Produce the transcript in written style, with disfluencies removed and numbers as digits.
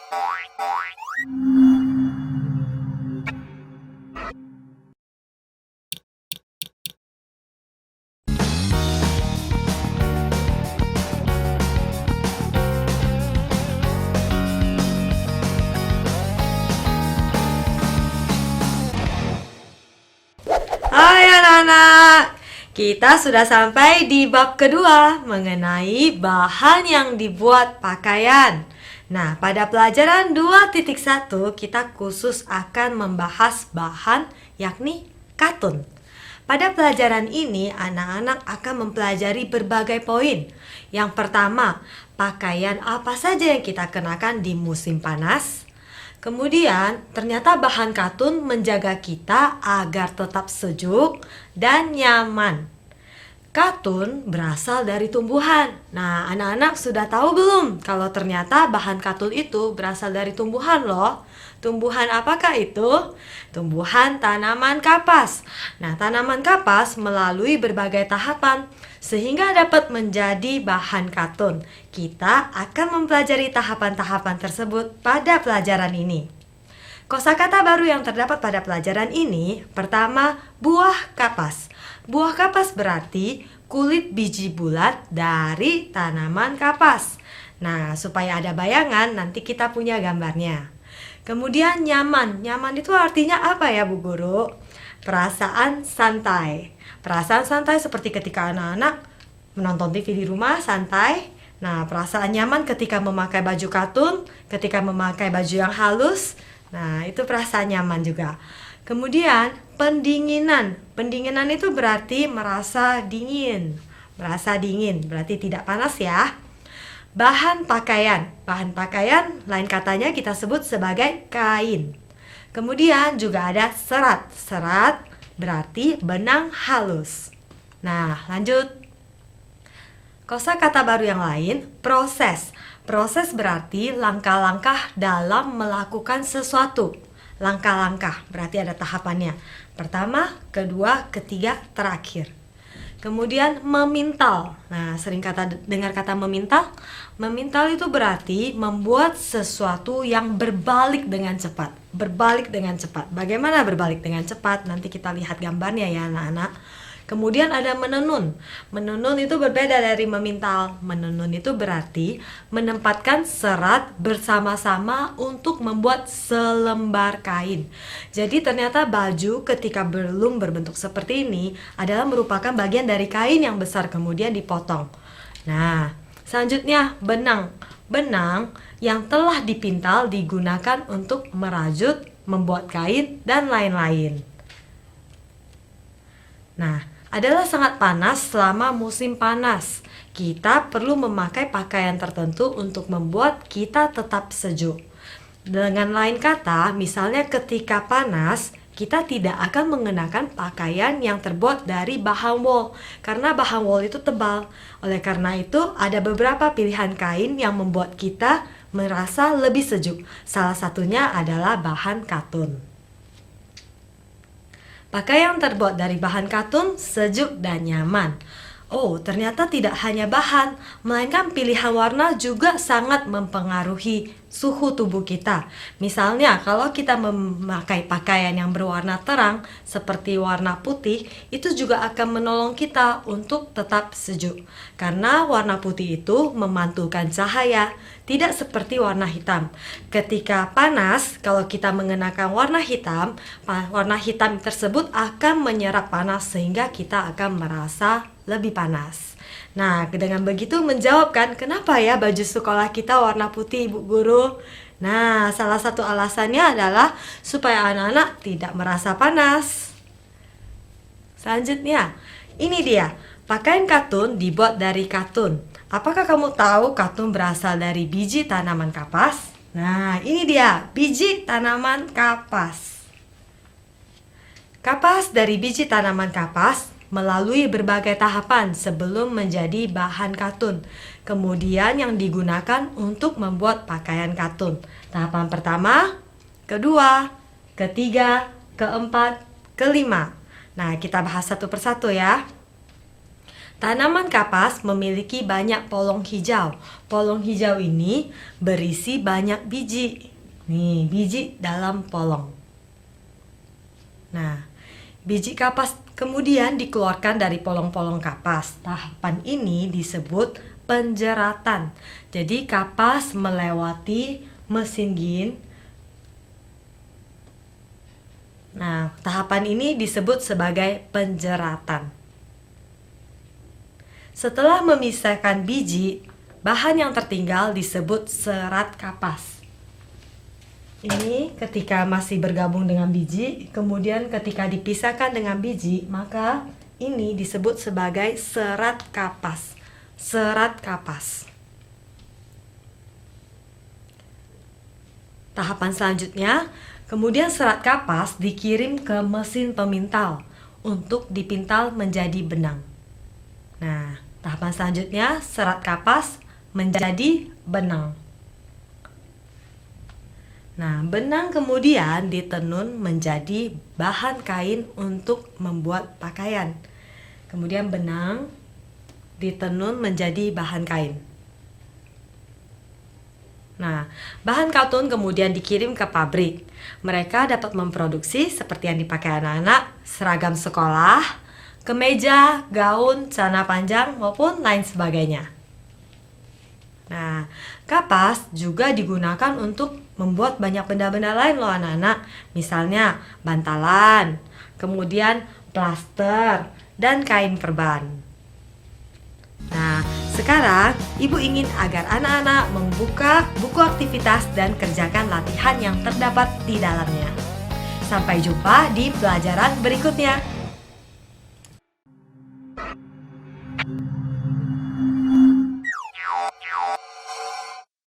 Hai anak-anak, kita sudah sampai di bab kedua mengenai bahan yang dibuat pakaian. Nah, pada pelajaran 2.1 kita khusus akan membahas bahan yakni katun. Pada pelajaran ini, anak-anak akan mempelajari berbagai poin. Yang pertama, pakaian apa saja yang kita kenakan di musim panas. Kemudian, ternyata bahan katun menjaga kita agar tetap sejuk dan nyaman. Katun berasal dari tumbuhan. Nah, anak-anak sudah tahu belum kalau ternyata bahan katun itu berasal dari tumbuhan loh. Tumbuhan apakah itu? Tumbuhan tanaman kapas. Nah, tanaman kapas melalui berbagai tahapan sehingga dapat menjadi bahan katun. Kita akan mempelajari tahapan-tahapan tersebut pada pelajaran ini. Kosakata baru yang terdapat pada pelajaran ini, pertama, buah kapas. Buah kapas berarti kulit biji bulat dari tanaman kapas. Nah, supaya ada bayangan, nanti kita punya gambarnya. Kemudian nyaman. Nyaman itu artinya apa ya, Bu Guru? Perasaan santai. Perasaan santai seperti ketika anak-anak menonton TV di rumah santai. Nah, perasaan nyaman ketika memakai baju katun, ketika memakai baju yang halus. Nah, itu perasaan nyaman juga. Kemudian pendinginan. Pendinginan itu berarti merasa dingin. Merasa dingin berarti tidak panas ya. Bahan pakaian. Bahan pakaian lain katanya kita sebut sebagai kain. Kemudian juga ada serat. Serat berarti benang halus. Nah, lanjut. Kosakata baru yang lain, proses. Proses berarti langkah-langkah dalam melakukan sesuatu. Langkah-langkah berarti ada tahapannya. Pertama, kedua, ketiga, terakhir. Kemudian memintal. Nah, sering dengar kata memintal. Memintal itu berarti membuat sesuatu yang berbalik dengan cepat. Berbalik dengan cepat. Bagaimana berbalik dengan cepat? Nanti kita lihat gambarnya ya anak-anak. Kemudian ada menenun. Menenun itu berbeda dari memintal. Menenun itu berarti menempatkan serat bersama-sama untuk membuat selembar kain. Jadi ternyata baju ketika belum berbentuk seperti ini adalah merupakan bagian dari kain yang besar kemudian dipotong. Nah, selanjutnya benang. Benang yang telah dipintal digunakan untuk merajut, membuat kain, dan lain-lain. Nah, adalah sangat panas selama musim panas. Kita perlu memakai pakaian tertentu untuk membuat kita tetap sejuk. Dengan lain kata, misalnya ketika panas, kita tidak akan mengenakan pakaian yang terbuat dari bahan wol, karena bahan wol itu tebal. Oleh karena itu, ada beberapa pilihan kain yang membuat kita merasa lebih sejuk. Salah satunya adalah bahan katun. Pakaian terbuat dari bahan katun sejuk dan nyaman. Oh, ternyata tidak hanya bahan, melainkan pilihan warna juga sangat mempengaruhi suhu tubuh kita. Misalnya, kalau kita memakai pakaian yang berwarna terang, seperti warna putih, itu juga akan menolong kita untuk tetap sejuk. Karena warna putih itu memantulkan cahaya, tidak seperti warna hitam. Ketika panas, kalau kita mengenakan warna hitam tersebut akan menyerap panas sehingga kita akan merasa lebih panas. Nah, dengan begitu menjawabkan kenapa ya baju sekolah kita warna putih, Ibu Guru? Nah, salah satu alasannya adalah supaya anak-anak tidak merasa panas. Selanjutnya, ini dia. Pakaian katun dibuat dari katun. Apakah kamu tahu katun berasal dari biji tanaman kapas? Nah, ini dia, biji tanaman kapas. Kapas dari biji tanaman kapas melalui berbagai tahapan sebelum menjadi bahan katun. Kemudian yang digunakan untuk membuat pakaian katun. Tahapan pertama, kedua, ketiga, keempat, kelima. Nah, kita bahas satu persatu ya. Tanaman kapas memiliki banyak polong hijau. Polong hijau ini berisi banyak biji. Nih, biji dalam polong. Nah, biji kapas kemudian dikeluarkan dari polong-polong kapas. Tahapan ini disebut penjeratan. Jadi kapas melewati mesin gin. Nah, tahapan ini disebut sebagai penjeratan. Setelah memisahkan biji, bahan yang tertinggal disebut serat kapas. Ini ketika masih bergabung dengan biji, kemudian ketika dipisahkan dengan biji, maka ini disebut sebagai serat kapas. Serat kapas. Tahapan selanjutnya, kemudian serat kapas dikirim ke mesin pemintal untuk dipintal menjadi benang. Nah, tahapan selanjutnya serat kapas menjadi benang. Nah, benang kemudian ditenun menjadi bahan kain untuk membuat pakaian. Kemudian benang ditenun menjadi bahan kain. Nah, bahan katun kemudian dikirim ke pabrik. Mereka dapat memproduksi seperti yang dipakai anak-anak, seragam sekolah, kemeja, gaun, celana panjang, maupun lain sebagainya. Nah, kapas juga digunakan untuk membuat banyak benda-benda lain loh anak-anak. Misalnya bantalan, kemudian plaster, dan kain perban. Nah, sekarang Ibu ingin agar anak-anak membuka buku aktivitas dan kerjakan latihan yang terdapat di dalamnya. Sampai jumpa di pelajaran berikutnya.